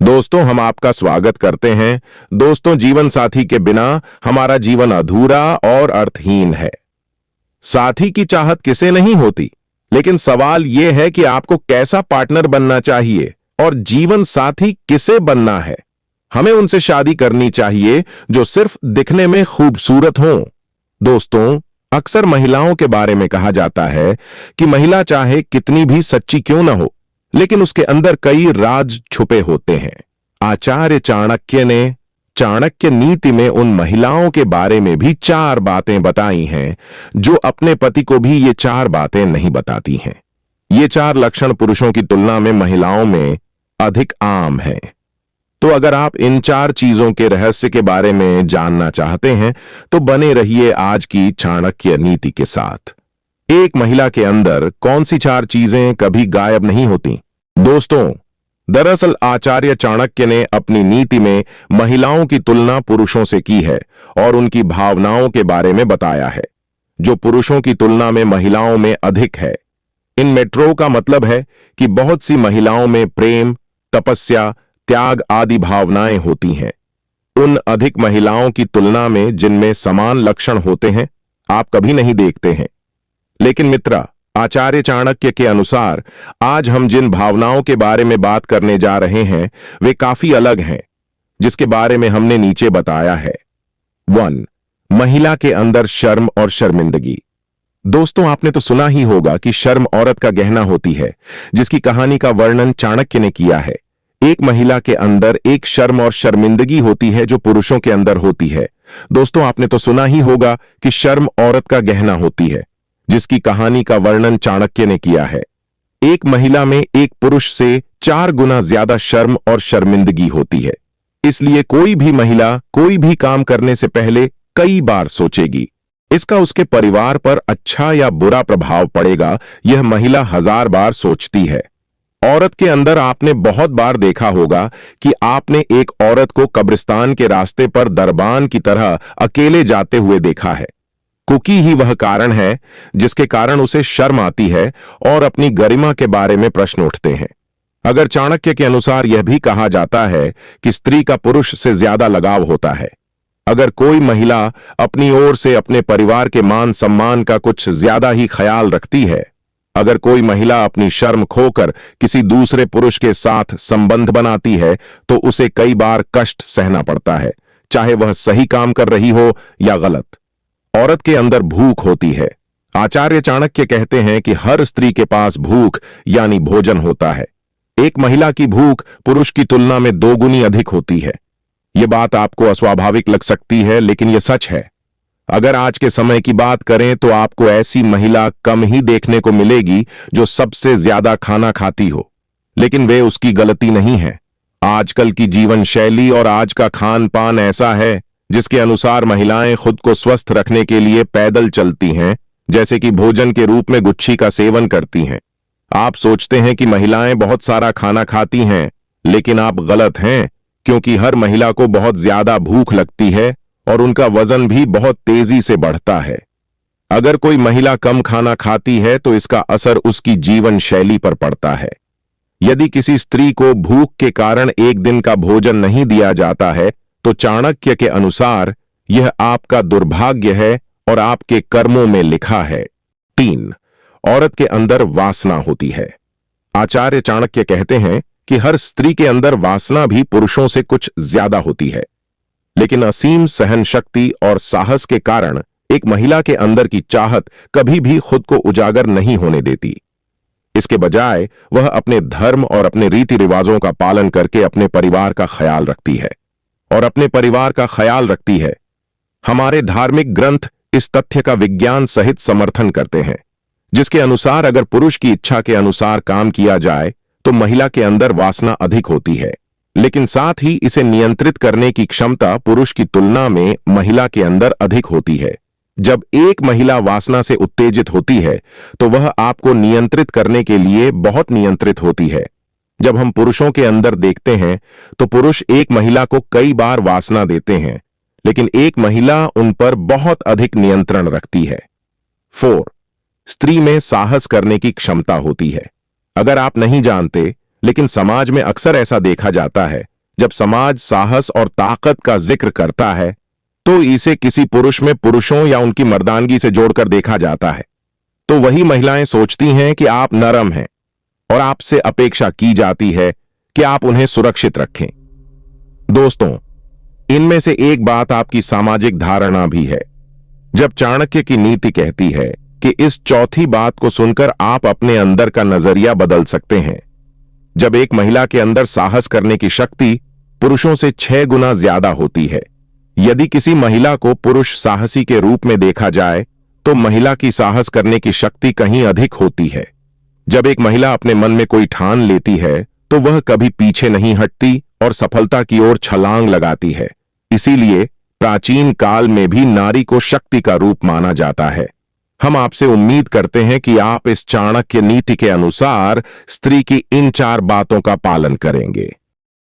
दोस्तों, हम आपका स्वागत करते हैं। दोस्तों, जीवन साथी के बिना हमारा जीवन अधूरा और अर्थहीन है। साथी की चाहत किसे नहीं होती, लेकिन सवाल यह है कि आपको कैसा पार्टनर बनना चाहिए और जीवन साथी किसे बनना है। हमें उनसे शादी करनी चाहिए जो सिर्फ दिखने में खूबसूरत हों। दोस्तों, अक्सर महिलाओं के बारे में कहा जाता है कि महिला चाहे कितनी भी सच्ची क्यों न हो, लेकिन उसके अंदर कई राज छुपे होते हैं। आचार्य चाणक्य ने चाणक्य नीति में उन महिलाओं के बारे में भी 4 बातें बताई हैं जो अपने पति को भी ये 4 बातें नहीं बताती हैं। ये 4 लक्षण पुरुषों की तुलना में महिलाओं में अधिक आम हैं। तो अगर आप इन 4 चीजों के रहस्य के बारे में जानना चाहते हैं तो बने रहिए आज की चाणक्य नीति के साथ। एक महिला के अंदर कौन सी 4 चीजें कभी गायब नहीं होती? दोस्तों, दरअसल आचार्य चाणक्य ने अपनी नीति में महिलाओं की तुलना पुरुषों से की है और उनकी भावनाओं के बारे में बताया है जो पुरुषों की तुलना में महिलाओं में अधिक है। इन मेट्रो का मतलब है कि बहुत सी महिलाओं में प्रेम, तपस्या, त्याग आदि भावनाएं होती हैं। उन अधिक महिलाओं की तुलना में जिनमें समान लक्षण होते हैं आप कभी नहीं देखते हैं। लेकिन मित्रा, आचार्य चाणक्य के अनुसार आज हम जिन भावनाओं के बारे में बात करने जा रहे हैं वे काफी अलग हैं, जिसके बारे में हमने नीचे बताया है। 1. महिला के अंदर शर्म और शर्मिंदगी। दोस्तों, आपने तो सुना ही होगा कि शर्म औरत का गहना होती है, जिसकी कहानी का वर्णन चाणक्य ने किया है। एक महिला के अंदर एक शर्म और शर्मिंदगी होती है जो पुरुषों के अंदर होती है। दोस्तों, आपने तो सुना ही होगा कि शर्म औरत का गहना होती है, जिसकी कहानी का वर्णन चाणक्य ने किया है। एक महिला में एक पुरुष से 4 गुना ज्यादा शर्म और शर्मिंदगी होती है। इसलिए कोई भी महिला कोई भी काम करने से पहले कई बार सोचेगी। इसका उसके परिवार पर अच्छा या बुरा प्रभाव पड़ेगा, यह महिला 1000 बार सोचती है। औरत के अंदर आपने बहुत बार देखा होगा कि आपने एक औरत को कब्रिस्तान के रास्ते पर दरबान की तरह अकेले जाते हुए देखा है। कुकी ही वह कारण है जिसके कारण उसे शर्म आती है और अपनी गरिमा के बारे में प्रश्न उठते हैं। अगर चाणक्य के अनुसार यह भी कहा जाता है कि स्त्री का पुरुष से ज्यादा लगाव होता है। अगर कोई महिला अपनी ओर से अपने परिवार के मान सम्मान का कुछ ज्यादा ही ख्याल रखती है, अगर कोई महिला अपनी शर्म खोकर किसी दूसरे पुरुष के साथ संबंध बनाती है तो उसे कई बार कष्ट सहना पड़ता है, चाहे वह सही काम कर रही हो या गलत। औरत के अंदर भूख होती है। आचार्य चाणक्य कहते हैं कि हर स्त्री के पास भूख यानी भोजन होता है। एक महिला की भूख पुरुष की तुलना में 2 गुनी अधिक होती है। यह बात आपको अस्वाभाविक लग सकती है, लेकिन यह सच है। अगर आज के समय की बात करें तो आपको ऐसी महिला कम ही देखने को मिलेगी जो सबसे ज्यादा खाना खाती हो, लेकिन वे उसकी गलती नहीं है। आजकल की जीवन शैली और आज का खान पान ऐसा है जिसके अनुसार महिलाएं खुद को स्वस्थ रखने के लिए पैदल चलती हैं, जैसे कि भोजन के रूप में गुच्छी का सेवन करती हैं। आप सोचते हैं कि महिलाएं बहुत सारा खाना खाती हैं, लेकिन आप गलत हैं, क्योंकि हर महिला को बहुत ज्यादा भूख लगती है और उनका वजन भी बहुत तेजी से बढ़ता है। अगर कोई महिला कम खाना खाती है तो इसका असर उसकी जीवन शैली पर पड़ता है। यदि किसी स्त्री को भूख के कारण एक दिन का भोजन नहीं दिया जाता है तो चाणक्य के अनुसार यह आपका दुर्भाग्य है और आपके कर्मों में लिखा है। 3. औरत के अंदर वासना होती है। आचार्य चाणक्य कहते हैं कि हर स्त्री के अंदर वासना भी पुरुषों से कुछ ज्यादा होती है, लेकिन असीम सहन शक्ति और साहस के कारण एक महिला के अंदर की चाहत कभी भी खुद को उजागर नहीं होने देती। इसके बजाय वह अपने धर्म और अपने रीति रिवाजों का पालन करके अपने परिवार का ख्याल रखती है और अपने परिवार का ख्याल रखती है। हमारे धार्मिक ग्रंथ इस तथ्य का विज्ञान सहित समर्थन करते हैं, जिसके अनुसार अगर पुरुष की इच्छा के अनुसार काम किया जाए तो महिला के अंदर वासना अधिक होती है, लेकिन साथ ही इसे नियंत्रित करने की क्षमता पुरुष की तुलना में महिला के अंदर अधिक होती है। जब एक महिला वासना से उत्तेजित होती है तो वह आपको नियंत्रित करने के लिए बहुत नियंत्रित होती है। जब हम पुरुषों के अंदर देखते हैं तो पुरुष एक महिला को कई बार वासना देते हैं, लेकिन एक महिला उन पर बहुत अधिक नियंत्रण रखती है। 4. स्त्री में साहस करने की क्षमता होती है। अगर आप नहीं जानते, लेकिन समाज में अक्सर ऐसा देखा जाता है जब समाज साहस और ताकत का जिक्र करता है तो इसे किसी पुरुष में पुरुषों या उनकी मर्दानगी से जोड़कर देखा जाता है, तो वही महिलाएं सोचती हैं कि आप नरम हैं और आपसे अपेक्षा की जाती है कि आप उन्हें सुरक्षित रखें। दोस्तों, इनमें से एक बात आपकी सामाजिक धारणा भी है। जब चाणक्य की नीति कहती है कि इस चौथी बात को सुनकर आप अपने अंदर का नजरिया बदल सकते हैं। जब एक महिला के अंदर साहस करने की शक्ति पुरुषों से 6 गुना ज्यादा होती है। यदि किसी महिला को पुरुष साहसी के रूप में देखा जाए तो महिला की साहस करने की शक्ति कहीं अधिक होती है। जब एक महिला अपने मन में कोई ठान लेती है तो वह कभी पीछे नहीं हटती और सफलता की ओर छलांग लगाती है। इसीलिए प्राचीन काल में भी नारी को शक्ति का रूप माना जाता है। हम आपसे उम्मीद करते हैं कि आप इस चाणक्य नीति के अनुसार स्त्री की इन 4 बातों का पालन करेंगे।